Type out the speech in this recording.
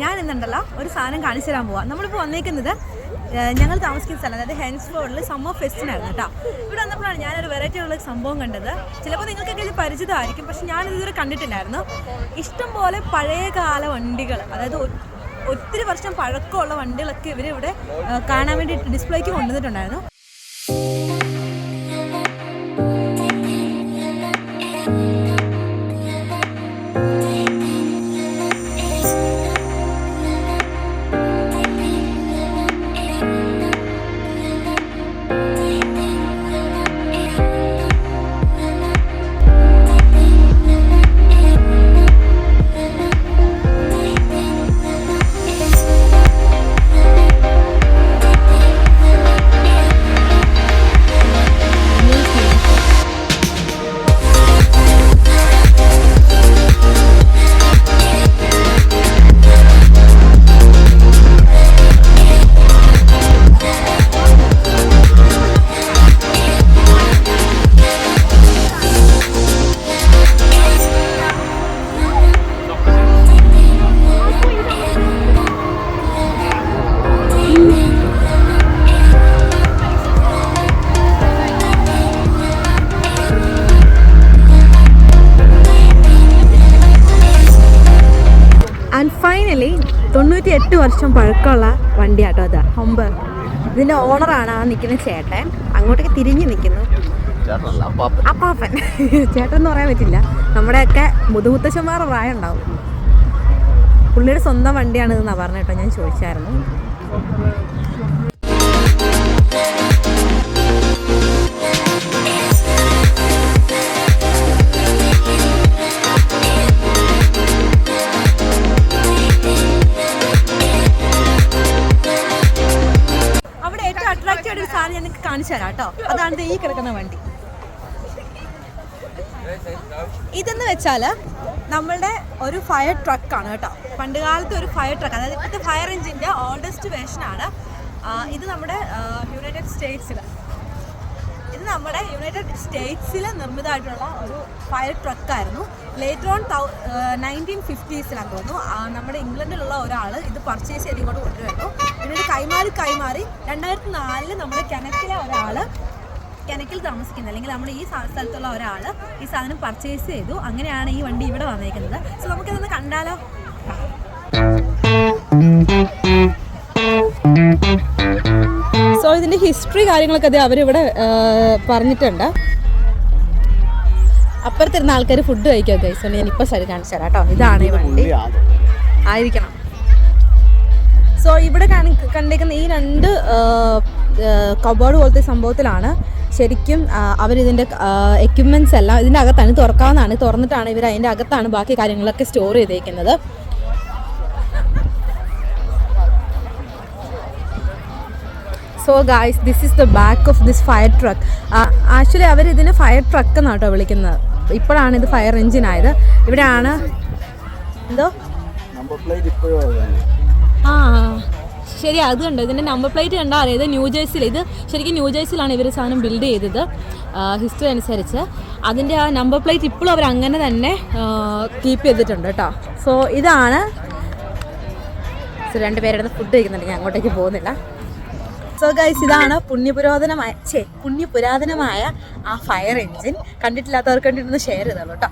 ഞാൻ ഇന്നുണ്ടല്ലോ ഒരു സാധനം കാണിച്ചു തരാൻ പോവാം. നമ്മളിപ്പോൾ വന്നേക്കുന്നത് ഞങ്ങൾ താമസിക്കുന്ന സ്ഥലം, അതായത് ഹെൻസ്ഫോർഡിൽ സമ്മർ ഫെസ്റ്റിനായിരുന്നു കേട്ടോ. ഇവിടെ വന്നപ്പോഴാണ് ഞാനൊരു വെറൈറ്റി ഉള്ള സംഭവം കണ്ടത്. ചിലപ്പോൾ നിങ്ങൾക്കൊക്കെ ഇത് പരിചിതമായിരിക്കും, പക്ഷെ ഞാനിതുവരെ കണ്ടിട്ടില്ലായിരുന്നു. ഇഷ്ടംപോലെ പഴയകാല വണ്ടികൾ, അതായത് ഒത്തിരി വർഷം പഴക്കമുള്ള വണ്ടികളൊക്കെ ഇവരിവിടെ കാണാൻ വേണ്ടിയിട്ട് ഡിസ്പ്ലേക്ക് കൊണ്ടുവന്നിട്ടുണ്ടായിരുന്നു. ആൻഡ് ഫൈനലി 98 വർഷം പഴക്കമുള്ള വണ്ടിയാട്ടോ അത് ഹംബർ. ഇതിൻ്റെ ഓണറാണ് ആ നിൽക്കുന്ന ചേട്ടൻ. അങ്ങോട്ടേക്ക് തിരിഞ്ഞ് നിൽക്കുന്നു അപ്പാപ്പൻ. ചേട്ടൻ എന്ന് പറയാൻ പറ്റില്ല, നമ്മുടെയൊക്കെ മുതുമുത്തശ്ശന്മാരുടെ പ്രായം ഉണ്ടാവും. പുള്ളിയുടെ സ്വന്തം വണ്ടിയാണ് ഇതെന്നാണ് പറഞ്ഞ കേട്ടോ. ഞാൻ ചോദിച്ചായിരുന്നു. ഒരു സാധനം ഞാൻ നിങ്ങൾക്ക് കാണിച്ചു തരാം കേട്ടോ. അതാണ് ഈ കിടക്കുന്ന വണ്ടി. ഇതെന്ന് വെച്ചാൽ നമ്മളുടെ ഒരു ഫയർ ട്രക്കാണ് കേട്ടോ. പണ്ട് കാലത്തെ ഒരു ഫയർ ട്രക്ക്, അതായത് ഇപ്പോഴത്തെ ഫയർ എഞ്ചിൻ്റെ ഓൾഡസ്റ്റ് വേർഷനാണ് ഇത്. നമ്മുടെ യുണൈറ്റഡ് സ്റ്റേറ്റ്സിൽ നിർമ്മിതമായിട്ടുള്ള ഒരു ഫയർ ട്രക്കായിരുന്നു. ലേറ്റർ ഓൺ 1950s തോന്നുന്നു നമ്മുടെ ഇംഗ്ലണ്ടിലുള്ള ഒരാൾ ഇത് പർച്ചേസ് ചെയ്ത് ഇങ്ങോട്ട് കൊണ്ടുവരുന്നു. പിന്നീട് കൈമാറി 2004 നമ്മുടെ കെനക്കിൽ താമസിക്കുന്നത്, അല്ലെങ്കിൽ നമ്മുടെ ഈ സ്ഥലത്തുള്ള ഒരാൾ ഈ സാധനം പർച്ചേസ് ചെയ്തു. അങ്ങനെയാണ് ഈ വണ്ടി ഇവിടെ വന്നേക്കുന്നത്. സോ നമുക്കിതൊന്ന് കണ്ടാലോ. സോ ഇതിൻ്റെ ഹിസ്റ്ററി കാര്യങ്ങളൊക്കെ അത് അവരിവിടെ പറഞ്ഞിട്ടുണ്ട്. അപ്പുറത്തിരുന്ന ആൾക്കാർ ഫുഡ് കഴിക്കുക ഗൈസ്. ഞാൻ ഇപ്പോൾ ശരി കാണിച്ചു തരാം കേട്ടോ. ഇതാണ് ഈ വണ്ടി ആയിരിക്കണം. സോ ഇവിടെ കണ്ടേക്കുന്ന ഈ രണ്ട് കബോർഡ് പോലത്തെ സംഭവത്തിലാണ് ശരിക്കും അവരിതിൻ്റെ എക്യുപ്മെൻറ്റ്സ് എല്ലാം ഇതിൻ്റെ അകത്താണ്. തുറക്കാവുന്നതാണ്. തുറന്നിട്ടാണ് ഇവർ അതിൻ്റെ അകത്താണ് ബാക്കി കാര്യങ്ങളൊക്കെ സ്റ്റോർ ചെയ്തേക്കുന്നത്. So guys, this is the back of this fire truck. Actually അവർ ഇതിന് ഫയർ ട്രക്ക് എന്നാണ് കേട്ടോ വിളിക്കുന്നത്. ഇപ്പോഴാണ് ഇത് ഫയർ എഞ്ചിൻ ആയത്. ഇവിടെയാണ് എന്തോ ശരി, അത് കണ്ടോ ഇതിൻ്റെ നമ്പർ പ്ലേറ്റ് കണ്ടാൽ അറിയാം. ഇത് ന്യൂജേഴ്സിയിൽ, ഇത് ശരിക്കും ന്യൂജേഴ്സിയിലാണ് ഇവർ സാധനം ബിൽഡ് ചെയ്തത് ഹിസ്റ്ററി അനുസരിച്ച്. അതിൻ്റെ ആ നമ്പർ പ്ലേറ്റ് ഇപ്പോഴും അവർ അങ്ങനെ തന്നെ കീപ്പ് ചെയ്തിട്ടുണ്ട് കേട്ടോ. സോ ഇതാണ്. സോ രണ്ടുപേരുടെ ഫുഡ് കഴിക്കുന്നുണ്ട്, ഞാൻ അങ്ങോട്ടേക്ക് പോകുന്നില്ല. സോ ഗൈസ്, ഇതാണ് പുണ്യപുരാതനമായ ആ ഫയർ എഞ്ചിൻ. കണ്ടിട്ടില്ലാത്തവർക്ക് വേണ്ടിയിട്ടൊന്ന് ഷെയർ ചെയ്തോളൂ കേട്ടോ.